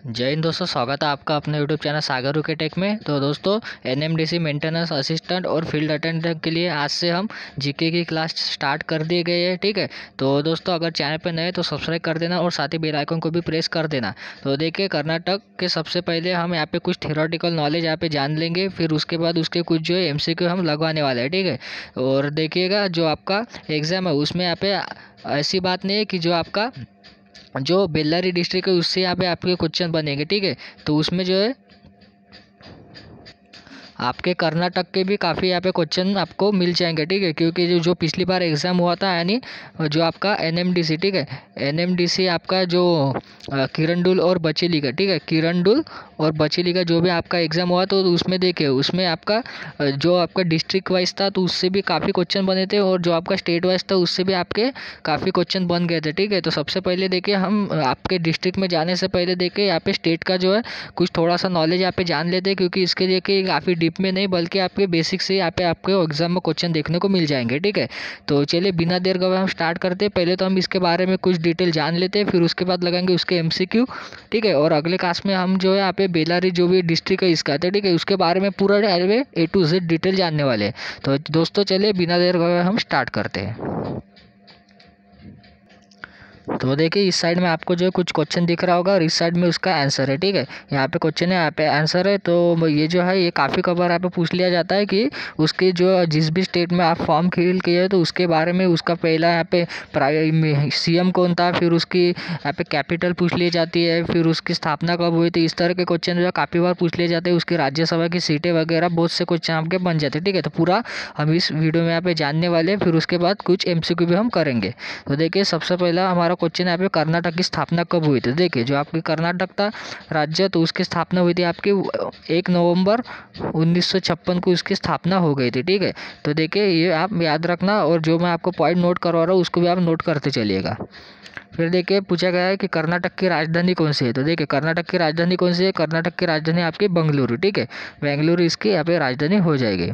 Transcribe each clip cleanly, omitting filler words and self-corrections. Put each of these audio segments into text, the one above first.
जय हिंद दोस्तों, स्वागत है आपका अपने यूट्यूब चैनल सागर के टेक में। तो दोस्तों, एनएमडीसी मेंटेनेंस असिस्टेंट और फील्ड अटेंडेंट के लिए आज से हम जीके की क्लास स्टार्ट कर दी गई है। ठीक है, तो दोस्तों अगर चैनल पे नए तो सब्सक्राइब कर देना और साथ ही बेल आइकन को भी प्रेस कर देना। तो देखिए, कर्नाटक के सबसे पहले हम यहाँ पे कुछ थियोरेटिकल नॉलेज यहाँ पे जान लेंगे, फिर उसके बाद उसके कुछ जो है एमसीक्यू हम लगवाने वाले हैं। ठीक है, और देखिएगा जो आपका एग्ज़ाम है उसमें यहाँ पे ऐसी बात नहीं है कि जो आपका जो बेल्लारी डिस्ट्रिक्ट है उससे यहाँ पे आपके क्वेश्चन बनेंगे। ठीक है, तो उसमें जो है आपके कर्नाटक के भी काफ़ी यहाँ पे क्वेश्चन आपको मिल जाएंगे। ठीक है, क्योंकि जो पिछली बार एग्ज़ाम हुआ था, यानी जो आपका एनएमडीसी, ठीक है, एनएमडीसी आपका जो किरंदुल और बचेली का, ठीक है, किरंदुल और बचेली का जो भी आपका एग्ज़ाम हुआ तो उसमें देखिए, उसमें आपका जो आपका डिस्ट्रिक्ट वाइज था तो उससे भी काफ़ी क्वेश्चन बने थे, और जो आपका स्टेट वाइज था उससे भी आपके काफ़ी क्वेश्चन बन गए थे। ठीक है, तो सबसे पहले देखिए, हम आपके डिस्ट्रिक्ट में जाने से पहले देखिए यहाँ पे स्टेट का जो है कुछ थोड़ा सा नॉलेज यहाँ पे जान लेते हैं, क्योंकि इसके लिए कि काफ़ी डीप में नहीं बल्कि आपके बेसिक से यहाँ पे आपके एग्जाम में क्वेश्चन देखने को मिल जाएंगे। ठीक है, तो चलिए बिना देर गए हम स्टार्ट करते हैं। पहले तो हम इसके बारे में कुछ डिटेल जान लेते हैं, फिर उसके बाद लगाएंगे उसके एमसीक्यू। ठीक है, और अगले क्लास में हम जो है यहाँ पे बेल्लारी जो भी डिस्ट्रिक्ट है इसका, ठीक है, उसके बारे में पूरा A to Z डिटेल जानने वाले हैं। तो दोस्तों चलिए बिना देर गए हम स्टार्ट करते हैं। तो देखिए, इस साइड में आपको जो है कुछ क्वेश्चन दिख रहा होगा और इस साइड में उसका आंसर है। ठीक है, यहाँ पे क्वेश्चन है, यहाँ पे आंसर है। तो ये जो है ये काफ़ी कबार यहाँ पे पूछ लिया जाता है कि उसके जो जिस भी स्टेट में आप फॉर्म फिल किए हैं तो उसके बारे में उसका पहला यहाँ पे सीएम कौन था, फिर उसकी यहाँ पे कैपिटल पूछ ली जाती है, फिर उसकी स्थापना कब हुई थी। इस तरह के क्वेश्चन जो है काफ़ी बार पूछ लिए जाते हैं। उसकी राज्यसभा की सीटें वगैरह बहुत से क्वेश्चन आपके बन जाते हैं। ठीक है, तो पूरा हम इस वीडियो में यहाँ पे जानने वाले हैं, फिर उसके बाद कुछ एमसीक्यू भी हम करेंगे। तो देखिए, सबसे पहला हमारा क्वेश्चन यहाँ पे कर्नाटक की स्थापना कब हुई थी। देखिए, जो आपकी कर्नाटक था राज्य, तो उसकी स्थापना हुई थी आपकी 1 नवंबर 1956 को उसकी स्थापना हो गई थी। ठीक है, तो देखिए ये आप याद रखना, और जो मैं आपको पॉइंट नोट करवा रहा हूँ उसको भी आप नोट करते चलिएगा। फिर देखिए, पूछा गया है कि कर्नाटक की राजधानी कौन सी है। तो देखिए, कर्नाटक की राजधानी कौन सी है। कर्नाटक की राजधानी आपकी बेंगलुरु। ठीक है, बेंगलुरु इसकी यहाँ पे राजधानी हो जाएगी।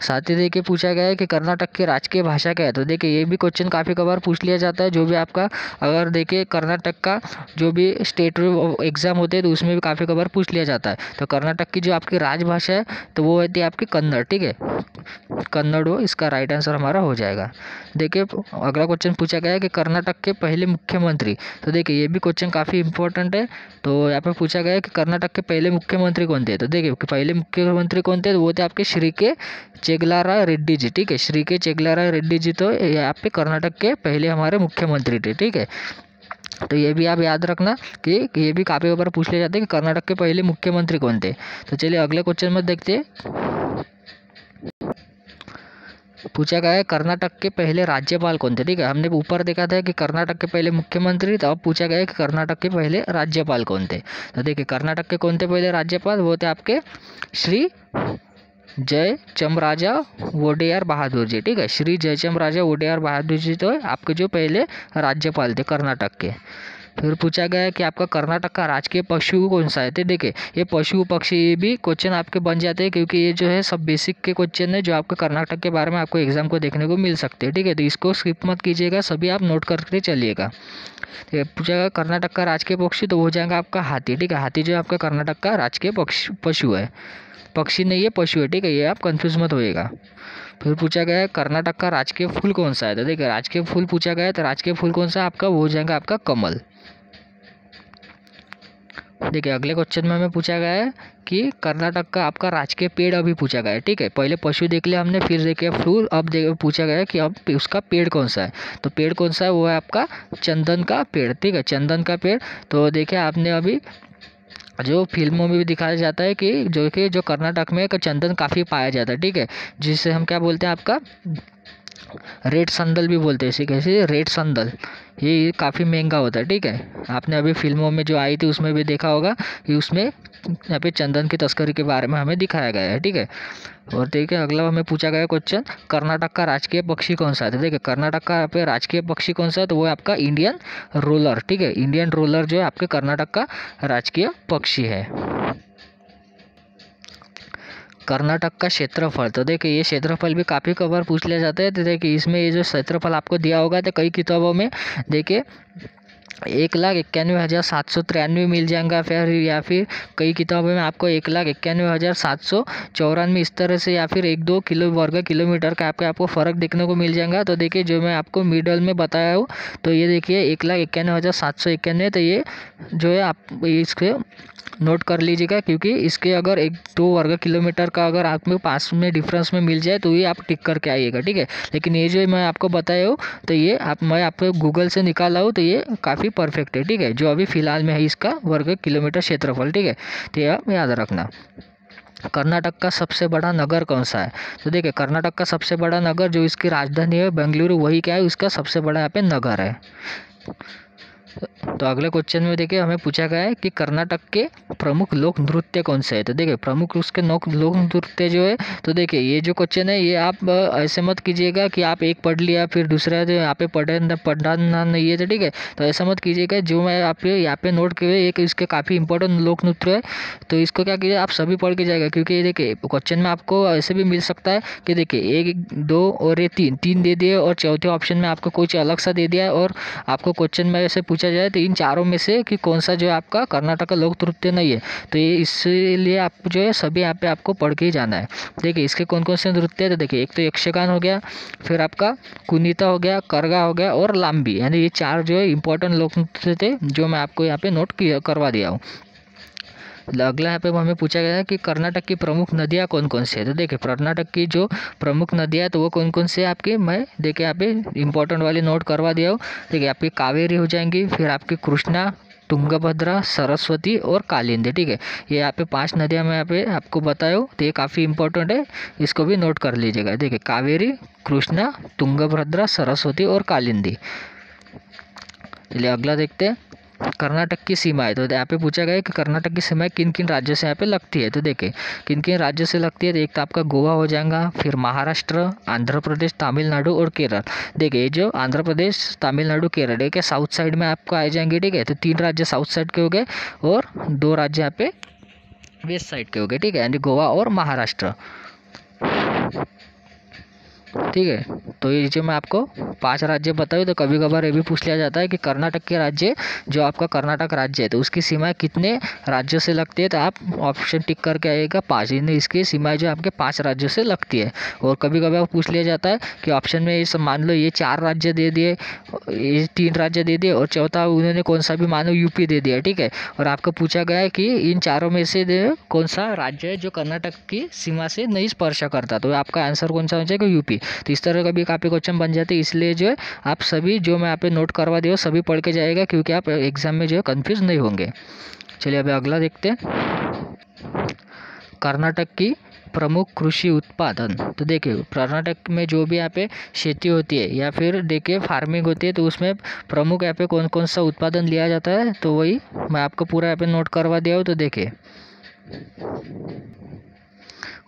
साथ ही देखिए, पूछा गया है कि कर्नाटक की राजकीय भाषा क्या है। तो देखिए, ये भी क्वेश्चन काफ़ी कबार पूछ लिया जाता है। जो भी आपका अगर देखिए कर्नाटक का जो भी स्टेट एग्ज़ाम होते हैं तो उसमें भी काफ़ी कबार पूछ लिया जाता है। तो कर्नाटक की जो आपकी राजभाषा है तो वो होती है आपकी कन्नड़। ठीक है, कन्नड़ वो इसका राइट आंसर हमारा हो जाएगा। देखिए, अगला क्वेश्चन पूछा गया है कि कर्नाटक के पहले मुख्यमंत्री। तो देखिए, ये भी क्वेश्चन काफ़ी इंपॉर्टेंट है। तो यहाँ पे पूछा गया है कि कर्नाटक के पहले मुख्यमंत्री कौन थे। तो देखिए, पहले मुख्यमंत्री कौन थे, तो वो थे आपके श्री के चेगलाराय रेड्डी जी। ठीक है, श्री के चेगलाराय रेड्डी जी तो यहाँ पे कर्नाटक के पहले हमारे मुख्यमंत्री थे। ठीक है, तो ये भी आप याद रखना कि ये भी काफ़ी बार पूछ ले जाते हैं कि कर्नाटक के पहले मुख्यमंत्री कौन थे। तो चलिए अगले क्वेश्चन में देखते हैं। पूछा गया है कर्नाटक के पहले राज्यपाल कौन थे। ठीक है, हमने ऊपर देखा था कि कर्नाटक के पहले मुख्यमंत्री, तो अब पूछा गया है कि कर्नाटक के पहले राज्यपाल कौन थे। तो देखिए, कर्नाटक के कौन थे पहले राज्यपाल, वो थे आपके श्री जयचामराजा वोडेयार बहादुर जी। ठीक है, श्री जयचामराजा वोडेयार बहादुर जी तो आपके जो पहले राज्यपाल थे कर्नाटक के। फिर पूछा गया है कि आपका कर्नाटक का राजकीय पशु कौन सा है। तो देखिए, ये पशु पक्षी ये भी क्वेश्चन आपके बन जाते हैं, क्योंकि ये जो है सब बेसिक के क्वेश्चन है जो आपके कर्नाटक के बारे में आपको एग्जाम को देखने को मिल सकते हैं। ठीक है, तो इसको स्किप मत कीजिएगा, सभी आप नोट करके चलिएगा। पूछा गया कर्नाटक का राजकीय पक्षी, तो हो जाएगा आपका हाथी। ठीक है, हाथी जो आपका कर्नाटक का राजकीय पशु है, पक्षी नहीं है पशु है। ठीक है, ये आप कंफ्यूज मत होइएगा। फिर पूछा गया है कर्नाटक का राजकीय फूल कौन सा है। तो देखिए, राजकीय फूल पूछा गया है, तो राजकीय फूल कौन सा है आपका, वो हो जाएगा आपका कमल। देखिए, अगले क्वेश्चन में हमें पूछा गया है कि कर्नाटक का आपका राजकीय पेड़ अभी पूछा गया है। ठीक है, पहले पशु देख लिया हमने, फिर देखिए फूल, अब पूछा गया है कि अब उसका पेड़ कौन सा है। तो पेड़ कौन सा है, वो है आपका चंदन का पेड़। ठीक है, चंदन का पेड़। तो देखिए, आपने अभी जो फिल्मों में भी दिखाया जाता है कि जो कर्नाटक में चंदन काफ़ी पाया जाता है। ठीक है, जिसे हम क्या बोलते हैं आपका रेड संदल भी बोलते हैं। इसी कैसे रेड संदल, ये काफ़ी महंगा होता है। ठीक है, आपने अभी फिल्मों में जो आई थी उसमें भी देखा होगा कि उसमें यहाँ पे चंदन की तस्करी के बारे में हमें दिखाया गया है। ठीक है, और देखिए अगला हमें पूछा गया क्वेश्चन, कर्नाटक का राजकीय पक्षी कौन सा है। तो देखिए, कर्नाटक का यहाँ पे राजकीय पक्षी कौन सा है, तो वो है आपका इंडियन रोलर। ठीक है, इंडियन रोलर जो है आपके कर्नाटक का राजकीय पक्षी है। कर्नाटक का क्षेत्रफल। तो देखिए, ये क्षेत्रफल भी काफ़ी कबार पूछ लिया जाता है। तो देखिए, इसमें ये जो क्षेत्रफल आपको दिया होगा तो कई किताबों में देखिए 1,91,793 मिल जाएगा फिर, या फिर कई किताबों में आपको 1,91,794 इस तरह से, या फिर 1-2 वर्ग किलोमीटर का आपको फ़र्क देखने को मिल जाएगा। तो देखिए जो मैं आपको मिडल में बताया हूँ, तो ये देखिए 1,91,791, तो ये जो है आप इसके नोट कर लीजिएगा, क्योंकि इसके अगर 1-2 वर्ग किलोमीटर का अगर आप में पास में डिफरेंस में मिल जाए तो ये आप टिक करके आइएगा, ठीक है। लेकिन ये जो मैं आपको बताया हूँ, तो ये मैं आपको गूगल से निकाला हूँ, तो ये काफ़ी परफेक्ट है, ठीक है, जो अभी फ़िलहाल में है इसका वर्ग किलोमीटर क्षेत्रफल, ठीक है। तो ये आप याद रखना। कर्नाटक का सबसे बड़ा नगर कौन सा है? तो देखिए कर्नाटक का सबसे बड़ा नगर जो इसकी राजधानी है बेंगलुरु, वही क्या है, उसका सबसे बड़ा यहाँ पे नगर है। तो अगले क्वेश्चन में देखिए हमें पूछा गया है कि कर्नाटक के प्रमुख लोक नृत्य कौन से है। तो देखिए प्रमुख उसके लोक नृत्य जो है, तो देखिए ये जो क्वेश्चन है ये आप ऐसे मत कीजिएगा कि आप एक पढ़ लिया फिर दूसरा जो यहाँ पे पढ़ना नहीं है, तो ठीक है। तो ऐसा मत कीजिएगा, जो मैं आप यहाँ पे नोट किए एक इसके काफ़ी इंपॉर्टेंट लोक नृत्य है, तो इसको क्या कीजिए आप सभी पढ़ के जाएगा, क्योंकि ये देखिए क्वेश्चन में आपको ऐसे भी मिल सकता है कि देखिए 1, 2 और ये 3 दे दिए, और चौथे ऑप्शन में आपको कुछ अलग सा दे दिया है, और आपको क्वेश्चन में ऐसे पूछा जाए तो इन चारों में से कि कौन सा जो है आपका कर्नाटक का लोक नृत्य नहीं है, तो ये इसलिए आप जो है सभी यहाँ पे आपको पढ़ के ही जाना है। देखिए इसके कौन कौन से नृत्य है, तो देखिए एक तो यक्षगान हो गया, फिर आपका कुनीता हो गया, करगा हो गया और लाम्बी, यानी ये 4 जो है इंपॉर्टेंट लोक नृत्य थे जो मैं आपको यहाँ पे नोट करवा दिया हूँ। अगला यहाँ पे हमें पूछा गया है कि कर्नाटक की प्रमुख नदियाँ कौन कौन सी है। तो देखिए कर्नाटक की जो प्रमुख नदियाँ तो वो कौन कौन से आपकी, मैं देखिए यहाँ पे इंपॉर्टेंट वाली नोट करवा दिया हूँ। देखिए आपकी कावेरी हो जाएंगी, फिर आपकी कृष्णा, तुंगभद्रा, सरस्वती और कालिंदी, ठीक है। ये यहाँ पे 5 नदियाँ मैं यहाँ पे आपको बताया हूँ, तो ये काफ़ी इंपॉर्टेंट है, इसको भी नोट कर लीजिएगा। देखिए कावेरी, कृष्णा, तुंगभद्रा, सरस्वती और कालिंदी। चलिए अगला देखते हैं, कर्नाटक की सीमाएं। तो यहाँ पे पूछा गया है कि कर्नाटक की सीमाएं किन किन राज्यों से यहाँ पे लगती है। तो देखिए किन किन राज्यों से लगती है, तो एक तो आपका गोवा हो जाएगा, फिर महाराष्ट्र, आंध्र प्रदेश, तमिलनाडु और केरल। देखिए जो आंध्र प्रदेश, तमिलनाडु, केरल के साउथ साइड में आपको आ जाएंगे, ठीक है। तो 3 राज्य साउथ साइड के हो गए और 2 राज्य यहाँ पे वेस्ट साइड के हो गए, ठीक है, यानी गोवा और महाराष्ट्र, ठीक है। तो ये जो मैं आपको 5 राज्य बताऊँ, तो कभी कभार ये भी पूछ लिया जाता है कि कर्नाटक के राज्य, जो आपका कर्नाटक राज्य है, तो उसकी सीमाएं कितने राज्यों से लगती है, तो आप ऑप्शन टिक करके आइएगा 5, यानी इसकी सीमाएं जो आपके 5 राज्यों से लगती है। और कभी कभार पूछ लिया जाता है कि ऑप्शन में ये सब मान लो ये 4 राज्य दे दिए, ये 3 राज्य दे दिए और चौथा उन्होंने कौन सा भी मानो यूपी दे दिया, ठीक है। और आपको पूछा गया है कि इन चारों में से कौन सा राज्य है जो कर्नाटक की सीमा से नहीं स्पर्श करता, तो आपका आंसर कौन सा हो जाएगा, यूपी। तो इस तरह का भी काफ़ी क्वेश्चन बन जाते हैं, इसलिए जो है आप सभी जो मैं यहाँ पे नोट करवा दिया सभी पढ़ के जाएगा, क्योंकि आप एग्जाम में जो है कंफ्यूज नहीं होंगे। चलिए अभी अगला देखते हैं, कर्नाटक की प्रमुख कृषि उत्पादन। तो देखिए कर्नाटक में जो भी यहाँ पे खेती होती है या फिर देखिए फार्मिंग होती है, तो उसमें प्रमुख यहाँ पे कौन कौन सा उत्पादन लिया जाता है, तो वही मैं आपको पूरा यहाँ पे नोट करवा दिया हूँ। तो देखिए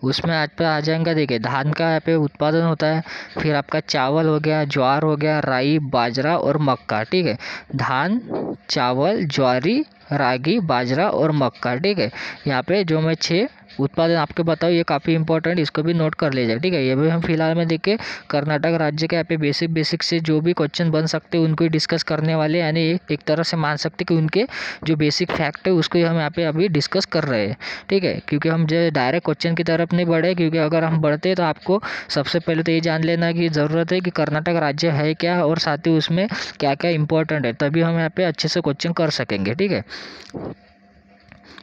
उसमें आज पे आ जाएगा, देखिए धान का यहाँ पे उत्पादन होता है, फिर आपका चावल हो गया, ज्वार हो गया, राई, बाजरा और मक्का, ठीक है। धान, चावल, ज्वारी, रागी, बाजरा और मक्का, ठीक है। यहाँ पे जो मैं 6 उत्पादन आपके बताओ, ये काफ़ी इंपॉर्टेंट, इसको भी नोट कर लीजिए, ठीक है। ये भी हम फिलहाल में देखिए कर्नाटक राज्य के यहाँ पे बेसिक से जो भी क्वेश्चन बन सकते हैं उनको डिस्कस करने वाले, यानी एक तरह से मान सकते कि उनके जो बेसिक फैक्ट है उसको हम यहाँ पे अभी डिस्कस कर रहे हैं, ठीक है। क्योंकि हम जो डायरेक्ट क्वेश्चन की तरफ नहीं बढ़े, क्योंकि अगर हम बढ़ते तो आपको सबसे पहले तो ये जान लेना की ज़रूरत है कि कर्नाटक राज्य है क्या और साथ ही उसमें क्या क्या इंपॉर्टेंट है, तभी हम यहाँ पे अच्छे से क्वेश्चन कर सकेंगे, ठीक है।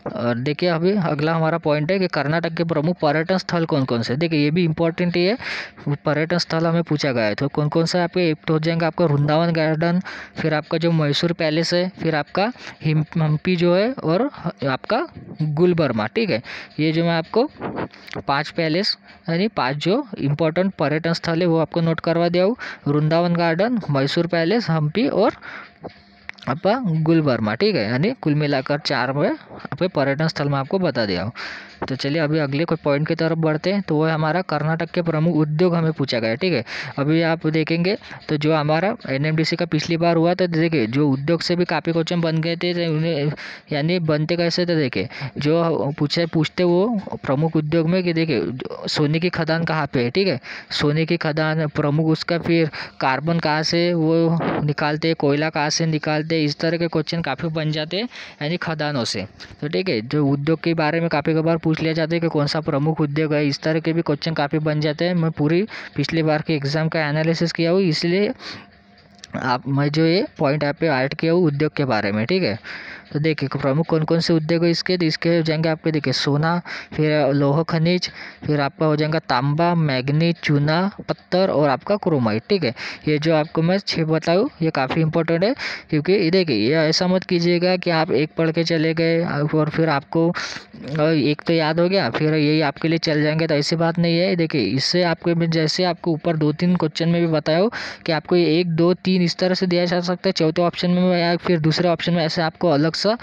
और देखिए अभी अगला हमारा पॉइंट है कि कर्नाटक के प्रमुख पर्यटन स्थल कौन कौन से। देखिए ये भी इंपॉर्टेंट ही है, पर्यटन स्थल हमें पूछा गया है, तो कौन कौन सा आपके एक तो हो जाएगा आपका वृंदावन गार्डन, फिर आपका जो मैसूर पैलेस है, फिर आपका हम्पी जो है, और आपका गुलबर्मा, ठीक है। ये जो मैं आपको 5 पैलेस यानी 5 जो इम्पोर्टेंट पर्यटन स्थल है वो आपको नोट करवा दिया हूँ, वृंदावन गार्डन, मैसूर पैलेस, हम्पी और आपका गुलबर्मा, ठीक है। यानी कुल मिलाकर 4 में आपके पर्यटन स्थल में आपको बता दिया हूँ। तो चलिए अभी अगले कोई पॉइंट की तरफ बढ़ते हैं। तो वो है हमारा कर्नाटक के प्रमुख उद्योग हमें पूछा गया, ठीक है। अभी आप देखेंगे तो जो हमारा एनएमडीसी का पिछली बार हुआ तो देखिए जो उद्योग से भी काफ़ी क्वेश्चन बन गए थे, तो उन्हें यानी बनते कैसे थे देखिए, जो पूछते वो प्रमुख उद्योग में कि देखिए सोने की खदान कहाँ पे है, ठीक है। सोने की खदान प्रमुख, उसका फिर कार्बन कहाँ से वो निकालते, कोयला कहाँ से निकालते, इस तरह के क्वेश्चन काफ़ी बन जाते हैं यानी खदानों से। तो ठीक है, जो उद्योग के बारे में काफ़ी बार पूछ लिया जाता है कि कौन सा प्रमुख उद्योग है, इस तरह के भी क्वेश्चन काफ़ी बन जाते हैं। मैं पूरी पिछली बार के एग्ज़ाम का एनालिसिस किया हूँ, इसलिए मैं जो ये पॉइंट यहाँ पे ऐड किया हूँ उद्योग के बारे में, ठीक है। तो देखिए प्रमुख कौन कौन से उद्योग है इसके, तो इसके हो जाएंगे आपके देखिए सोना, फिर लौह खनिज, फिर आपका हो जाएगा तांबा, मैग्नीज, चूना पत्थर और आपका क्रोमाइट, ठीक है। ये जो आपको मैं 6 बताऊँ ये काफ़ी इंपॉर्टेंट है, क्योंकि ये देखिए ये ऐसा मत कीजिएगा कि आप एक पढ़ के चले गए और फिर आपको एक तो याद हो गया फिर यही आपके लिए चल जाएंगे, तो ऐसी बात नहीं है। देखिए इससे आपको जैसे आपको ऊपर 2-3 क्वेश्चन में भी बताया हो कि आपको 1, 2, 3 इस तरह से दिया जा सकता है, चौथे ऑप्शन में या फिर दूसरे ऑप्शन में ऐसे आपको अलग सा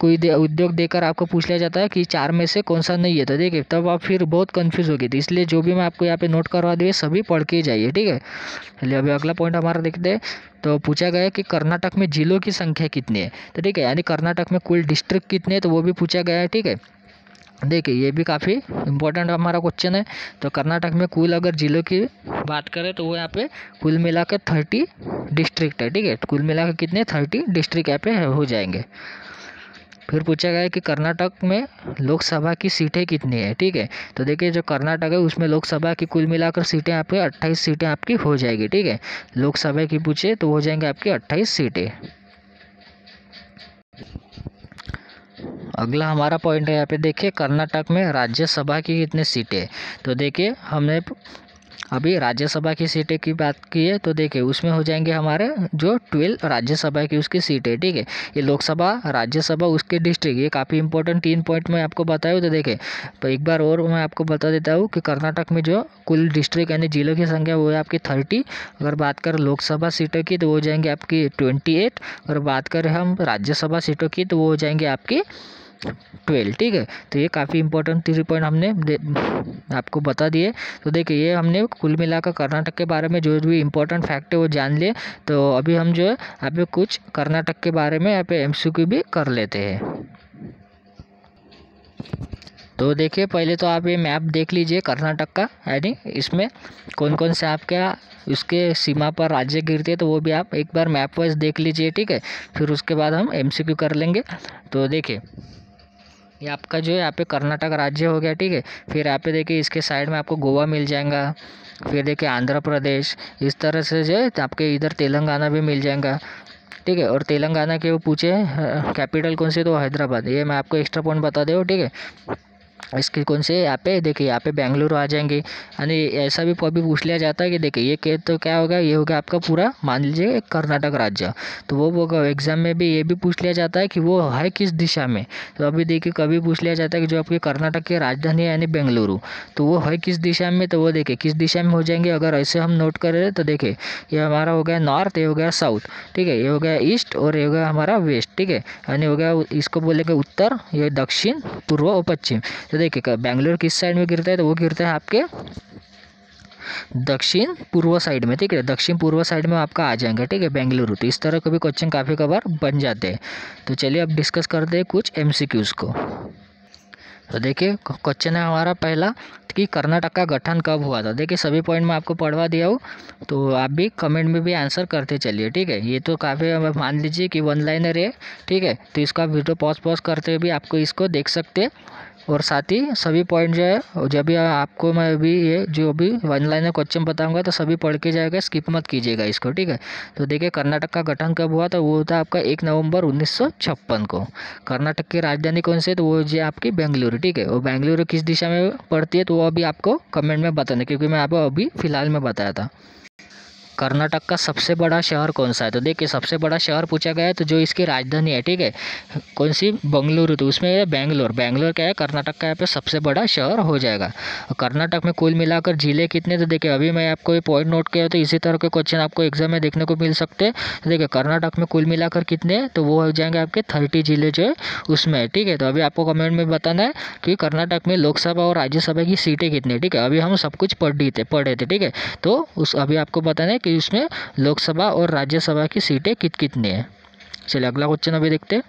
कोई उद्योग देकर आपको पूछ लिया जाता है कि 4 में से कौन सा नहीं है, तो देखिए तब आप फिर बहुत कंफ्यूज होगी। तो इसलिए जो भी मैं आपको यहाँ पे नोट करवा दिए सभी पढ़ के जाइए, ठीक है। चलिए अभी अगला पॉइंट हमारा देखते हैं। तो पूछा गया है कि कर्नाटक में जिलों की संख्या कितनी है, तो ठीक है, यानी कर्नाटक में कुल डिस्ट्रिक्ट कितने हैं तो वो भी पूछा गया है, ठीक है। देखिए ये भी काफ़ी इम्पोर्टेंट हमारा क्वेश्चन है। तो कर्नाटक में कुल अगर जिलों की बात करें तो वो यहाँ पे कुल मिला के 30 डिस्ट्रिक्ट है, ठीक है। कुल मिला के कितने 30 डिस्ट्रिक्ट यहाँ पे हो जाएंगे। फिर पूछा गया है कि कर्नाटक में लोकसभा की सीटें कितनी है, ठीक है। तो देखिए जो कर्नाटक है उसमें लोकसभा की कुल मिलाकर सीटें यहाँ पे 28 सीटें आपकी हो जाएगी, ठीक है। लोकसभा की पूछे तो हो जाएंगे आपकी 28 सीटें। अगला हमारा पॉइंट है यहाँ पे देखिए कर्नाटक में राज्यसभा की कितने सीटें। तो देखिए हमने अभी राज्यसभा की सीटें की बात की है, तो देखिए उसमें हो जाएंगे हमारे जो 12 राज्यसभा की उसकी सीटें, ठीक है। ये लोकसभा, राज्यसभा, उसके डिस्ट्रिक्ट, ये काफ़ी इंपॉर्टेंट 3 पॉइंट मैं आपको बताया। तो देखिए तो एक बार और मैं आपको बता देता हूँ कि कर्नाटक में जो कुल डिस्ट्रिक्ट यानी जिलों की संख्या वो है आपकी 30। अगर बात करें लोकसभा सीटों की तो वो हो जाएंगे आपकी 28। अगर बात करें हम राज्यसभा सीटों की तो वो हो जाएंगे आपकी 12, ठीक है। तो ये काफ़ी इंपॉर्टेंट 3 पॉइंट हमने आपको बता दिए। तो देखिए ये हमने कुल मिलाकर कर्नाटक के बारे में जो भी इंपॉर्टेंट फैक्ट है वो जान लिए। तो अभी हम जो है यहाँ पे कुछ कर्नाटक के बारे में यहाँ पे एमसीक्यू भी कर लेते हैं। तो देखिए पहले तो आप ये मैप देख लीजिए कर्नाटक का, यानी इसमें कौन कौन से आपका उसके सीमा पर राज्य गिरते हैं, तो वो भी आप एक बार मैप वाइज देख लीजिए, ठीक है। फिर उसके बाद हम एमसीक्यू कर लेंगे। तो देखिए ये आपका जो है यहाँ पे कर्नाटक राज्य हो गया, ठीक है। फिर यहाँ पे देखिए इसके साइड में आपको गोवा मिल जाएगा, फिर देखिए आंध्र प्रदेश, इस तरह से जो है आपके इधर तेलंगाना भी मिल जाएगा, ठीक है। और तेलंगाना के वो पूछे कैपिटल कौन से, तो हैदराबाद, ये मैं आपको एक्स्ट्रा पॉइंट बता दे, ठीक है। इसके कौन से यहाँ पे देखिए यहाँ पे बेंगलुरु आ जाएंगे। यानी ऐसा भी कभी पूछ लिया जाता है कि देखिए ये तो क्या होगा, ये होगा आपका पूरा मान लीजिए कर्नाटक राज्य। तो वो एग्जाम में भी ये भी पूछ लिया जाता है कि वो है किस दिशा में। तो अभी देखिए कभी पूछ लिया जाता है कि जो आपकी कर्नाटक की राजधानी है यानी बेंगलुरु, तो वो है किस दिशा में, तो वो देखिए किस दिशा में हो जाएंगे। अगर ऐसे हम नोट करें तो देखिए ये हमारा हो गया नॉर्थ, ये हो गया साउथ, ठीक है, ये हो गया ईस्ट और ये हो गया हमारा वेस्ट, ठीक है। यानी हो गया इसको बोलेंगे उत्तर, ये दक्षिण, पूर्व और पश्चिम। तो देखिए बेंगलुरु किस साइड में गिरता है, तो वो गिरता है आपके दक्षिण पूर्व साइड में, ठीक है। दक्षिण पूर्व साइड में आपका आ जाएंगे, ठीक है, बेंगलुरु। तो इस तरह के भी क्वेश्चन काफ़ी बार बन जाते हैं। तो चलिए अब डिस्कस करते हैं कुछ एमसीक्यूज़ को। तो देखिए क्वेश्चन है हमारा पहला कि कर्नाटक का गठन कब हुआ था। देखिए सभी पॉइंट मैं आपको पढ़वा दिया हूँ, तो आप भी कमेंट में भी आंसर करते चलिए, ठीक है। ये तो काफ़ी मान लीजिए कि 1 लाइनर है, ठीक है। तो इसका वीडियो पॉज करते हुए भी आपको इसको देख सकते हैं। और साथ ही सभी पॉइंट जो है जब भी आपको मैं अभी ये जो भी 1 लाइनर क्वेश्चन बताऊंगा तो सभी पढ़ के जाएगा, स्किप मत कीजिएगा इसको, ठीक है। तो देखिए कर्नाटक का गठन कब हुआ, तो वो था आपका 1 नवंबर 1956 को। कर्नाटक की राजधानी कौन सी है, तो वो जो आपकी बेंगलुरु, ठीक है। और बेंगलुरु किस दिशा में पड़ती है तो वो अभी आपको कमेंट में बताना, क्योंकि मैं आपको अभी फ़िलहाल में बताया था। कर्नाटक का सबसे बड़ा शहर कौन सा है? तो देखिए सबसे बड़ा शहर पूछा गया है, तो जो इसकी राजधानी है, ठीक है, कौन सी? बेंगलुरु। तो उसमें है बेंगलोर। बेंगलोर क्या है? कर्नाटक का यहाँ पे सबसे बड़ा शहर हो जाएगा। कर्नाटक में कुल मिलाकर जिले कितने? तो देखिए अभी मैं आपको ये पॉइंट नोट किया, तो इसी तरह के क्वेश्चन आपको एग्जाम में देखने को मिल सकते हैं। तो देखिए कर्नाटक में कुल मिलाकर कितने हैं? तो वो हो जाएंगे आपके 30 जिले जो है उसमें, ठीक है। तो अभी आपको कमेंट में बताना है कि कर्नाटक में लोकसभा और राज्यसभा की सीटें कितनी है, ठीक है। अभी हम सब कुछ पढ़े थे, ठीक है। तो उस अभी आपको बताना है कि उसमें लोकसभा और राज्यसभा की सीटें कितनी है। चलिए अगला क्वेश्चन अभी देखते हैं।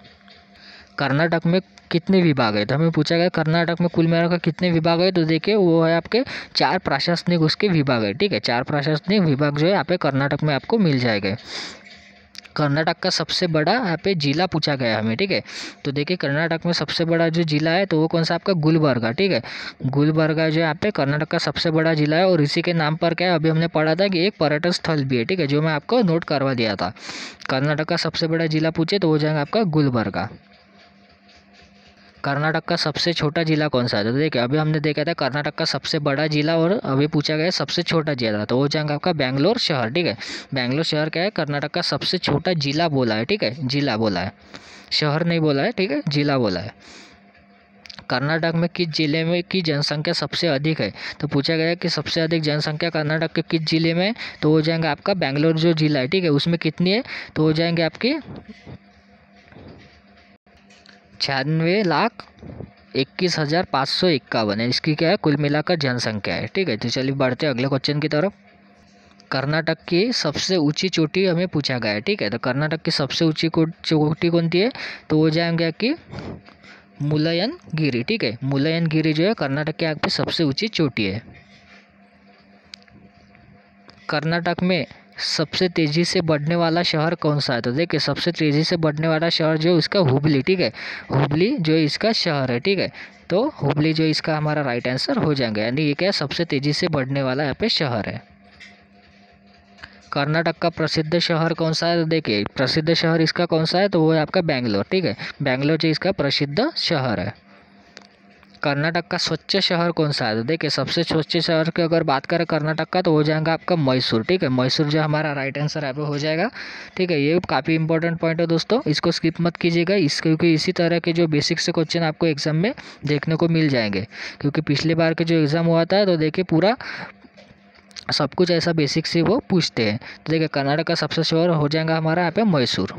कर्नाटक में कितने विभाग है? तो हमें पूछा गया कर्नाटक में कुल मिलाकर कितने विभाग है? तो देखिए वो है आपके 4 प्रशासनिक उसके विभाग है, ठीक है। 4 प्रशासनिक विभाग जो है यहाँ पे कर्नाटक में आपको मिल जाएगा। कर्नाटक का सबसे बड़ा यहाँ पे जिला पूछा गया हमें, ठीक है। तो देखिए कर्नाटक में सबसे बड़ा जो जिला है तो वो कौन सा? आपका गुलबर्गा, ठीक है। गुलबर्गा जो यहाँ पे कर्नाटक का सबसे बड़ा जिला है, और इसी के नाम पर क्या है, अभी हमने पढ़ा था कि एक पर्यटन स्थल भी है, ठीक है, जो मैं आपको नोट करवा दिया था। कर्नाटक का सबसे बड़ा जिला पूछे तो हो जाएगा आपका गुलबर्गा। कर्नाटक का सबसे छोटा जिला कौन सा है? तो देखिए अभी हमने देखा था कर्नाटक का सबसे बड़ा जिला, और अभी पूछा गया सबसे छोटा जिला, तो वो जाएगा आपका बेंगलोर शहर, ठीक है। बेंगलोर शहर क्या है? कर्नाटक का सबसे छोटा जिला बोला है, ठीक है, जिला बोला है, शहर नहीं बोला है, ठीक है, जिला बोला है। कर्नाटक में किस जिले में की जनसंख्या सबसे अधिक है? तो पूछा गया कि सबसे अधिक जनसंख्या कर्नाटक के किस जिले में? तो हो जाएगा आपका बेंगलोर जो जिला है, ठीक है, उसमें कितनी है? तो हो जाएंगे आपकी 96,21,551 है इसकी क्या है? कुल मिलाकर जनसंख्या है, ठीक है। तो चलिए बढ़ते हैं अगले क्वेश्चन की तरफ। कर्नाटक की सबसे ऊंची चोटी हमें पूछा गया है, ठीक है। तो कर्नाटक की सबसे ऊंची चोटी कौन सी है? तो वो जाएंगे कि मुलयनगिरी, ठीक है। मुलयनगिरी जो है कर्नाटक के आगे सबसे ऊंची चोटी है। कर्नाटक में सबसे तेज़ी से बढ़ने वाला शहर कौन सा है? तो देखिए सबसे तेज़ी से बढ़ने वाला शहर जो है उसका हुबली, ठीक है। हुबली जो है इसका शहर है, ठीक है। तो हुबली जो इसका हमारा राइट आंसर हो जाएगा, यानी ये क्या सबसे तेज़ी से बढ़ने वाला यहाँ पे शहर है। कर्नाटक का प्रसिद्ध शहर कौन सा है? तो देखिए प्रसिद्ध शहर इसका कौन सा है? तो वो है आपका बेंगलोर, ठीक है। बेंगलोर जो इसका प्रसिद्ध शहर है। कर्नाटक का स्वच्छ शहर कौन सा है? तो देखिए सबसे स्वच्छ शहर की अगर बात करें कर्नाटक का तो हो जाएगा आपका मैसूर, ठीक है। मैसूर जो हमारा राइट आंसर यहाँ पे हो जाएगा, ठीक है। ये काफ़ी इंपॉर्टेंट पॉइंट है दोस्तों, इसको स्किप मत कीजिएगा, क्योंकि इसी तरह के जो बेसिक से क्वेश्चन आपको एग्जाम में देखने को मिल जाएंगे। क्योंकि पिछली बार के जो एग्ज़ाम हुआ था तो देखिए पूरा सब कुछ ऐसा बेसिक से वो पूछते हैं। तो देखिए कर्नाटक का सबसे शहर हो जाएगा हमारा यहाँ पे मैसूर।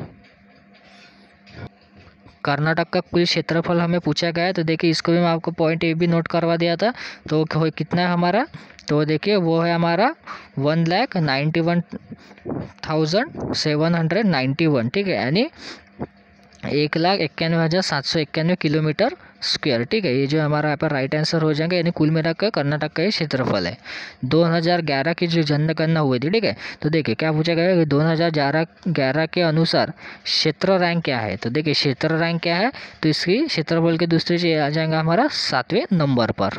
कर्नाटक का कुल क्षेत्रफल हमें पूछा गया है, तो देखिए इसको भी मैं आपको पॉइंट ए भी नोट करवा दिया था। तो कितना है हमारा? तो देखिए वो है हमारा 1,91,791, ठीक है, यानी 1,91,791 किलोमीटर स्क्वायर, ठीक है। ये जो हमारा यहाँ पर राइट आंसर हो जाएगा, यानी कुल मिलाकर कर्नाटक का ये क्षेत्रफल है। 2011 की जो जनगणना हुई थी, ठीक है। तो देखिए क्या पूछा गया कि 2011 के अनुसार क्षेत्र रैंक क्या है? तो देखिए क्षेत्र रैंक क्या है? तो इसकी क्षेत्रफल के दूसरे से आ जाएगा हमारा 7वें नंबर पर।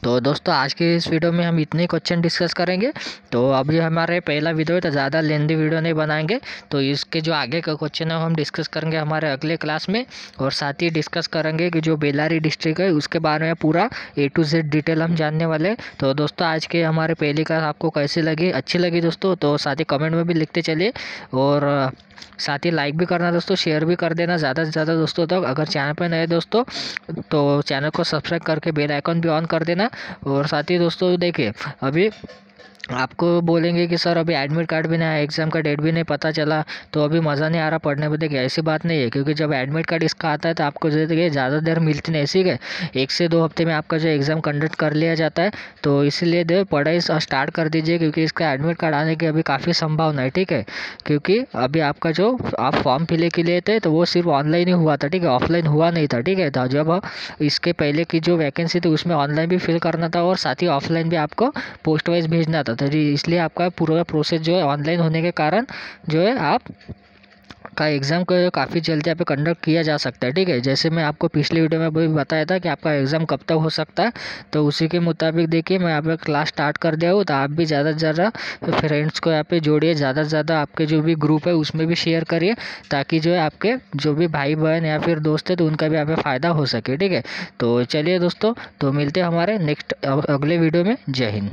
तो दोस्तों आज के इस वीडियो में हम इतने क्वेश्चन डिस्कस करेंगे। तो अभी हमारे पहला वीडियो है तो ज़्यादा लेंथी वीडियो नहीं बनाएंगे। तो इसके जो आगे का क्वेश्चन है हम डिस्कस करेंगे हमारे अगले क्लास में, और साथ ही डिस्कस करेंगे कि जो बेल्लारी डिस्ट्रिक्ट है उसके बारे में पूरा A to Z डिटेल हम जानने वाले। तो दोस्तों आज के हमारे पहली क्लास आपको कैसी लगी? अच्छी लगी दोस्तों? तो साथ ही कमेंट में भी लिखते चलिए, और साथ ही लाइक भी करना दोस्तों, शेयर भी कर देना ज़्यादा से ज़्यादा दोस्तों तक। अगर चैनल पर नए दोस्तों तो चैनल को सब्सक्राइब करके बेल आइकन भी ऑन कर देना। और साथ ही दोस्तों देखिए अभी आपको बोलेंगे कि सर अभी एडमिट कार्ड भी नहीं आया, एग्ज़ाम का डेट भी नहीं पता चला, तो अभी मज़ा नहीं आ रहा पढ़ने में। देखिए ऐसी बात नहीं है, क्योंकि जब एडमिट कार्ड इसका आता है तो आपको देखिए ज़्यादा देर मिलती नहीं, ठीक है। 1 से 2 हफ्ते में आपका जो एग्ज़ाम कंडक्ट कर लिया जाता है। तो इसलिए पढ़ाई स्टार्ट कर दीजिए, क्योंकि इसका एडमिट कार्ड आने की अभी काफ़ी संभावना है, ठीक है। क्योंकि अभी आपका जो आप फॉर्म फिल के लिए थे तो वो सिर्फ ऑनलाइन ही हुआ था, ठीक है, ऑफलाइन हुआ नहीं था, ठीक है। तो जब इसके पहले की जो वैकेंसी थी उसमें ऑनलाइन भी फिल करना था, और साथ ही ऑफलाइन भी आपको पोस्ट वाइज भेजना था। तो इसलिए आपका पूरा प्रोसेस जो है ऑनलाइन होने के कारण जो है आप का एग्ज़ाम को काफ़ी जल्दी यहाँ पे कंडक्ट किया जा सकता है, ठीक है। जैसे मैं आपको पिछले वीडियो में भी बताया था कि आपका एग्ज़ाम कब तक हो सकता है, तो उसी के मुताबिक देखिए मैं यहाँ पे क्लास स्टार्ट कर दिया हूँ। तो आप भी ज़्यादा से ज़्यादा फ्रेंड्स को यहाँ पे जोड़िए, ज़्यादा से ज़्यादा आपके जो भी ग्रुप है उसमें भी शेयर करिए, ताकि जो है आपके जो भी भाई बहन या फिर दोस्त है तो उनका भी यहाँ पे फ़ायदा हो सके, ठीक है। तो चलिए दोस्तों, तो मिलते हैं हमारे नेक्स्ट अगले वीडियो में। जय हिंद।